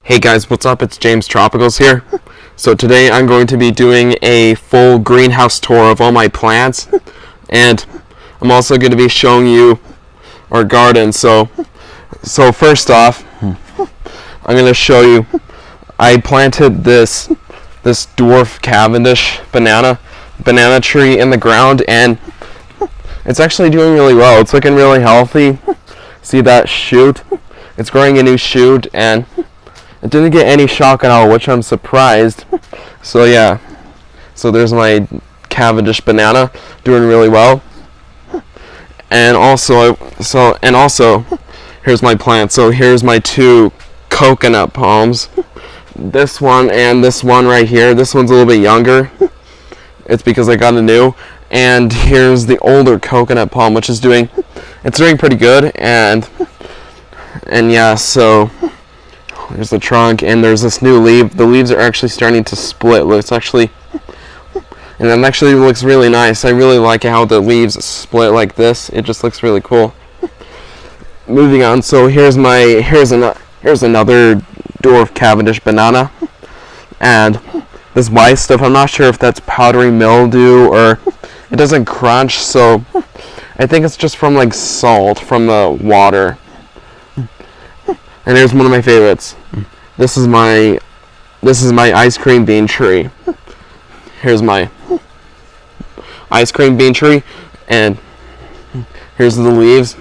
Hey guys, what's up? It's James Tropicals here. So today I'm going to be doing a full greenhouse tour of all my plants, and I'm also going to be showing you our garden. So first off, I'm going to show you, I planted this dwarf Cavendish banana tree in the ground, and it's actually doing really well. It's looking really healthy. See that shoot? It's growing a new shoot, and it didn't get any shock at all, which I'm surprised. So yeah, so there's my Cavendish banana doing really well. And also here's my plant. So here's my two coconut palms. This one and this one right here. This one's a little bit younger. It's because I got a new. And here's the older coconut palm, which is doing pretty good. And yeah, so there's the trunk, and there's this new leaf. The leaves are actually starting to split. It actually looks really nice. I really like how the leaves split like this. It just looks really cool. Moving on, so here's another dwarf Cavendish banana, and this white stuff, I'm not sure if that's powdery mildew or it doesn't crunch, so I think it's just from like salt from the water. And here's one of my favorites. This is my ice cream bean tree. Here's my ice cream bean tree, and here's the leaves.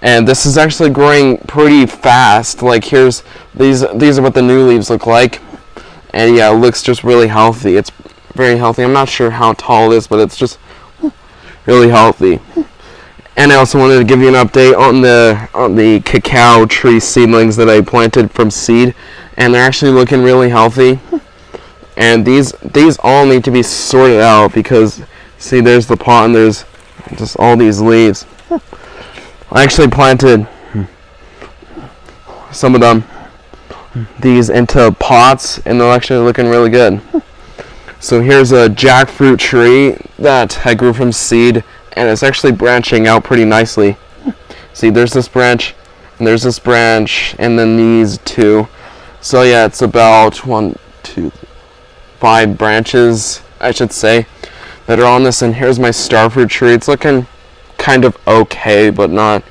And this is actually growing pretty fast. Like these are what the new leaves look like. And yeah, it looks just really healthy. It's very healthy. I'm not sure how tall it is, but it's just really healthy. And I also wanted to give you an update on the cacao tree seedlings that I planted from seed, and they're actually looking really healthy. And these all need to be sorted out because, see, there's the pot and there's just all these leaves. I actually planted some of these into pots, and they're actually looking really good. So here's a jackfruit tree that I grew from seed, and it's actually branching out pretty nicely. See, there's this branch, and there's this branch, and then these two. So yeah, it's about 5 branches, I should say, that are on this. And here's my starfruit tree. It's looking kind of okay, but not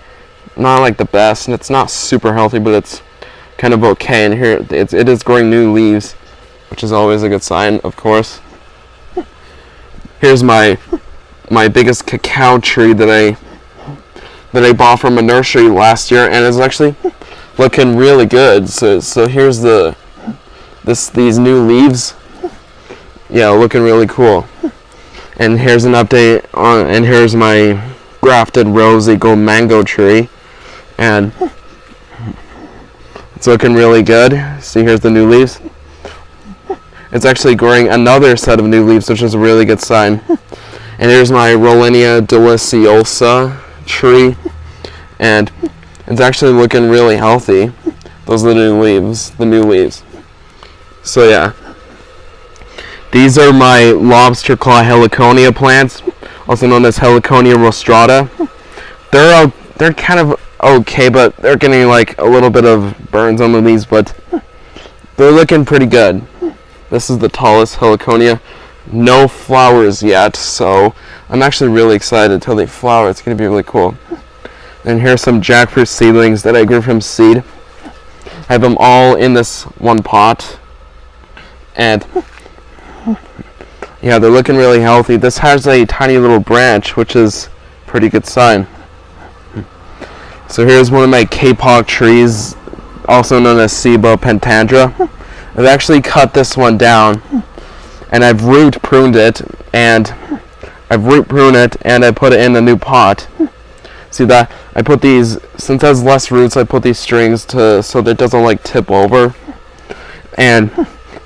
like the best, and it's not super healthy, but it's kind of okay. And here it is growing new leaves, which is always a good sign, of course. Here's my biggest cacao tree that I bought from a nursery last year, and it's actually looking really good. So here's these new leaves. Yeah, looking really cool. And here's an update and here's my grafted rose eagle mango tree, and it's looking really good. See, here's the new leaves. It's actually growing another set of new leaves, which is a really good sign. And here's my Rollinia deliciosa tree, and it's actually looking really healthy. Those are the new leaves. So yeah, these are my lobster claw heliconia plants, also known as Heliconia rostrata. They're kind of okay, but they're getting like a little bit of burns on the leaves, but they're looking pretty good. This is the tallest heliconia. No flowers yet, so I'm actually really excited till they flower. It's going to be really cool. And here's some jackfruit seedlings that I grew from seed. I have them all in this one pot, and yeah, they're looking really healthy. This has a tiny little branch, which is a pretty good sign. So here's one of my kapok trees, also known as Ciba pentandra. I've actually cut this one down, and I've root pruned it, and I put it in a new pot. See that? I put these, since it has less roots, I put these strings so that it doesn't like tip over. And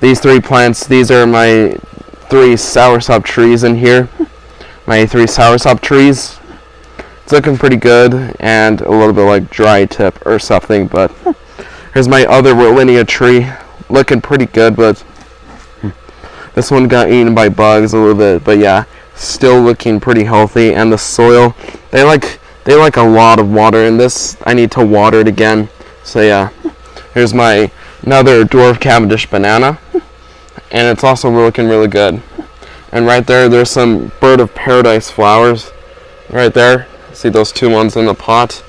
these 3 plants, these are my 3 soursop trees in here. My 3 soursop trees. It's looking pretty good, and a little bit like dry tip or something, but here's my other Rollinia tree. Looking pretty good, but this one got eaten by bugs a little bit, but yeah, still looking pretty healthy. And the soil, they like a lot of water, and this I need to water it again. So yeah, here's my another dwarf Cavendish banana, and it's also looking really good. And right there, there's some bird of paradise flowers. Right there, see those two ones in the pot,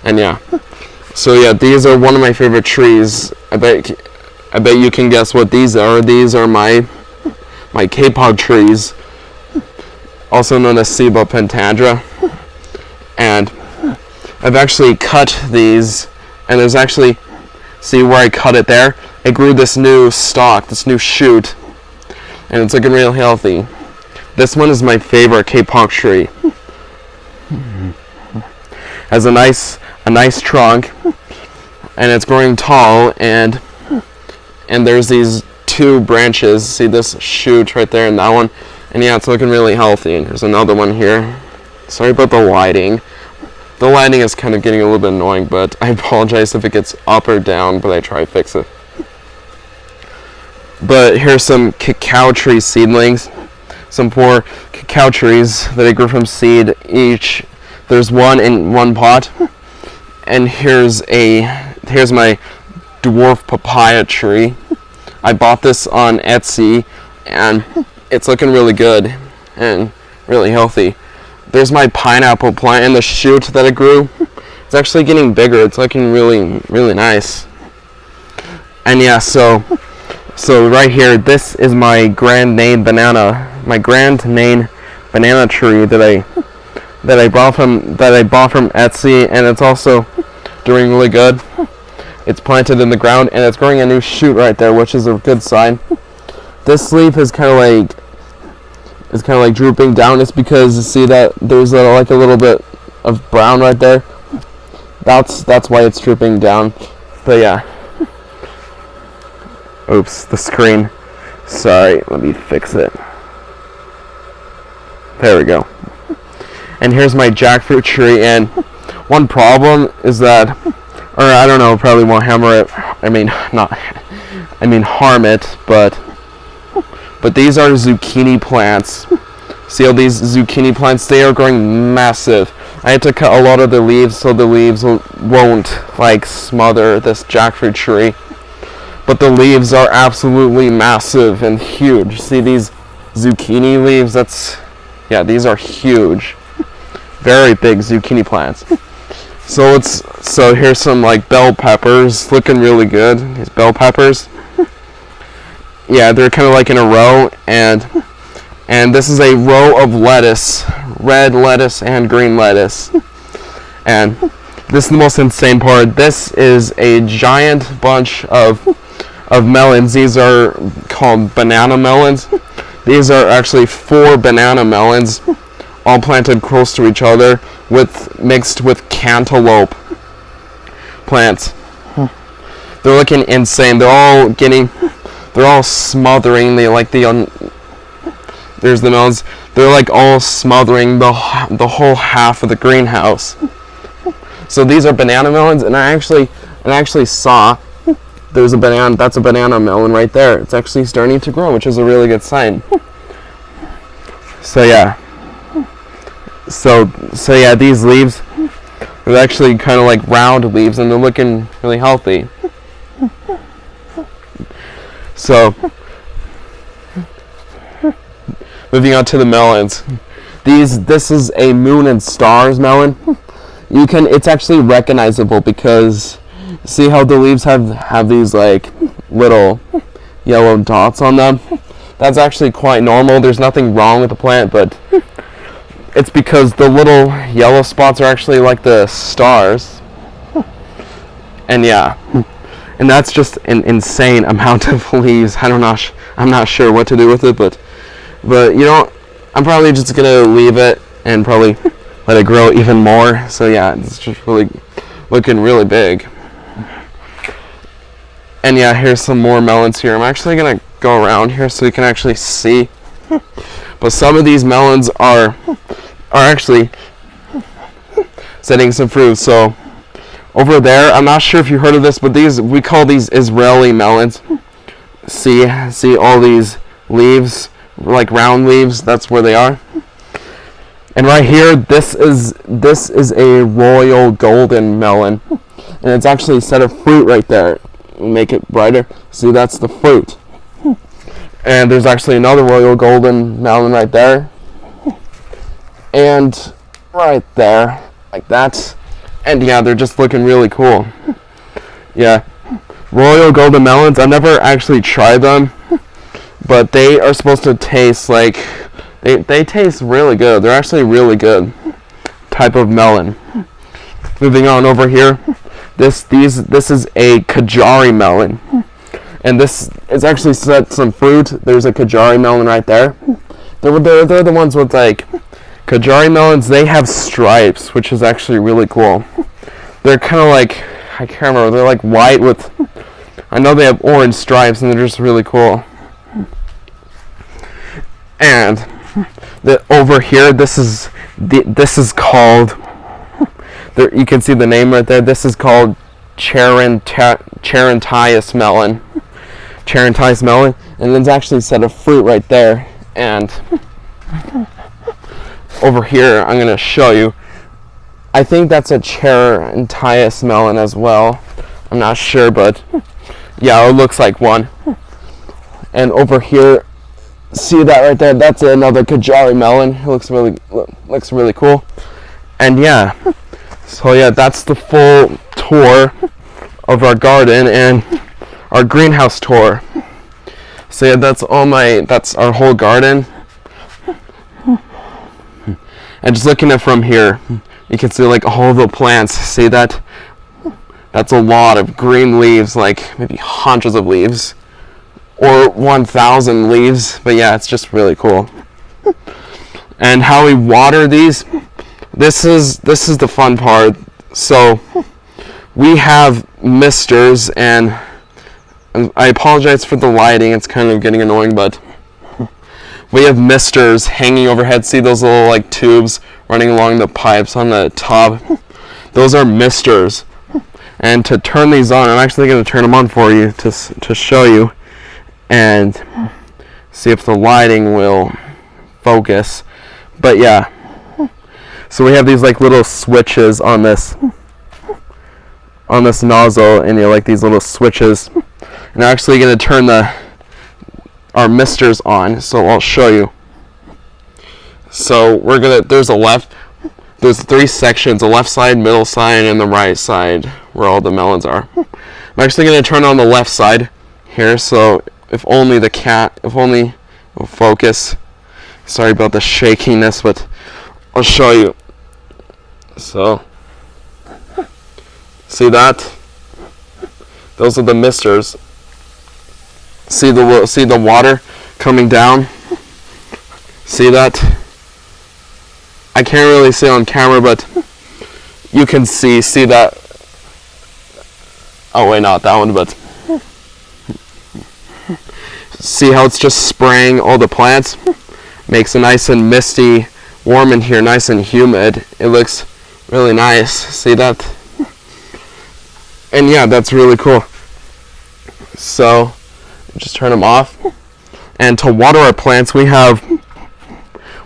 and yeah. So yeah, these are one of my favorite trees. I bet you can guess what these are. These are my kapok trees, also known as Ceiba pentandra. And I've actually cut these, and there's actually, see where I cut it there? It grew this new stalk, this new shoot, and it's looking real healthy. This one is my favorite kapok tree. Has a nice trunk, and it's growing tall, and there's these two branches. See this shoot right there and that one, and yeah, it's looking really healthy. And there's another one here. Sorry about the lighting. The lighting is kind of getting a little bit annoying, but I apologize if it gets up or down, but I try to fix it. But here's some cacao tree seedlings. Some 4 cacao trees that I grew from seed each. There's one in one pot. And here's my dwarf papaya tree. I bought this on Etsy, and it's looking really good and really healthy. There's my pineapple plant, and the shoot that it grew, it's actually getting bigger. It's looking really, really nice. And yeah, so right here, this is my Grand Nain banana tree that I bought from Etsy, and it's also doing really good. It's planted in the ground, and it's growing a new shoot right there, which is a good sign. This leaf is kind of like drooping down. It's because you see that there's like a little bit of brown right there. That's why it's drooping down. But yeah. Oops, the screen. Sorry, let me fix it. There we go. And here's my jackfruit tree, and one problem is that, or I don't know, probably won't harm it, but these are zucchini plants. See all these zucchini plants? They are growing massive. I had to cut a lot of the leaves so the leaves won't like smother this jackfruit tree. But the leaves are absolutely massive and huge. See these zucchini leaves? These are huge. Very big zucchini plants. So here's some like bell peppers, looking really good. These bell peppers. Yeah, they're kind of like in a row, and this is a row of lettuce, red lettuce and green lettuce. And this is the most insane part. This is a giant bunch of melons. These are called banana melons. These are actually 4 banana melons, all planted close to each other, mixed with cantaloupe plants. They're looking insane. They're all smothering. There's the melons. They're like all smothering the whole half of the greenhouse. So these are banana melons, and I actually saw there's a banana. That's a banana melon right there. It's actually starting to grow, which is a really good sign. So yeah. So yeah, these leaves are actually kind of like round leaves, and they're looking really healthy. So, moving on to the melons. This is a moon and stars melon. It's actually recognizable because see how the leaves have these like little yellow dots on them? That's actually quite normal. There's nothing wrong with the plant, but it's because the little yellow spots are actually like the stars. And yeah. And that's just an insane amount of leaves. I'm not sure what to do with it, but I'm probably just gonna leave it and probably let it grow even more. So yeah, it's just really looking really big. And yeah, here's some more melons here. I'm actually gonna go around here so you can actually see. But some of these melons are actually setting some fruit. So over there, I'm not sure if you heard of this, but we call these Israeli melons. See all these leaves, like round leaves. That's where they are. And right here, this is a royal golden melon, and it's actually a set of fruit right there. make it brighter. See, that's the fruit. And there's actually another royal golden melon right there. And right there, like that. And yeah, they're just looking really cool. Yeah, royal golden melons, I've never actually tried them, but they are supposed to taste like, they taste really good. They're actually really good type of melon. Moving on over here, this is a Kajari melon. And this is actually some fruit. There's a Kajari melon right there. They're the ones with like, Kajari melons, they have stripes, which is actually really cool. They're kind of like, I can't remember, they're like white with, I know they have orange stripes, and they're just really cool. And over here, this is called, you can see the name right there, this is called Charantius melon. Charantius melon, and there's actually a set of fruit right there. And over here, I'm going to show you. I think that's a Charantius melon as well. I'm not sure, but yeah, it looks like one. And over here, see that right there? That's another Kajari melon. It looks really cool. And yeah, so yeah, that's the full tour of our garden and our greenhouse tour. So yeah, that's our whole garden. And just looking at it from here, you can see like all the plants. See that? That's a lot of green leaves, like maybe hundreds of leaves, or 1,000 leaves. But yeah, it's just really cool. And how we water these, this is the fun part. So we have misters, and I apologize for the lighting, it's kind of getting annoying, but we have misters hanging overhead. See those little like tubes running along the pipes on the top? Those are misters. And to turn these on, I'm actually going to turn them on for you to show you and see if the lighting will focus. But yeah, so we have these like little switches on this nozzle, and you like these little switches. And I'm actually going to turn our misters on, so I'll show you. So there's 3 sections, the left side, middle side, and the right side where all the melons are. I'm actually going to turn on the left side here, so if only it will focus. Sorry about the shakiness, but I'll show you. So, see that? Those are the misters. See the water coming down? See that? I can't really see on camera, but you can see that. Oh wait, not that one, but see how it's just spraying all the plants? Makes it nice and misty, warm in here, nice and humid. It looks really nice. See that? And yeah, that's really cool. So just turn them off. And to water our plants, we have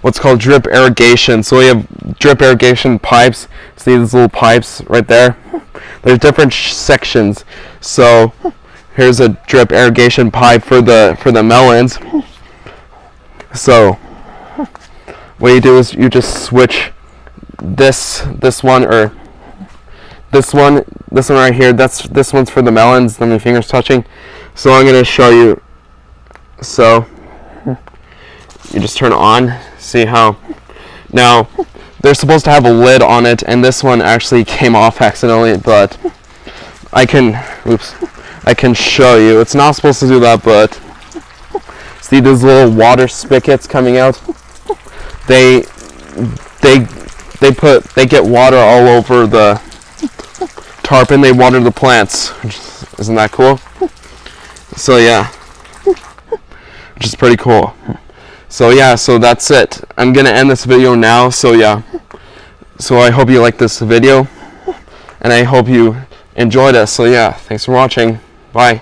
what's called drip irrigation. So we have drip irrigation pipes. See these little pipes right there? There's different sections. So here's a drip irrigation pipe for the melons. So what you do is you just switch this one right here. This one's for the melons. Then my fingers touching. So I'm going to show you. So you just turn it on. See how now they're supposed to have a lid on it, and this one actually came off accidentally, but I can show you. It's not supposed to do that, but see these little water spigots coming out? They get water all over the tarp, and they water the plants. Isn't that cool? So yeah, which is pretty cool. So yeah, so that's it. I'm gonna end this video now. So yeah, so I hope you liked this video, and I hope you enjoyed it. So yeah, thanks for watching. Bye.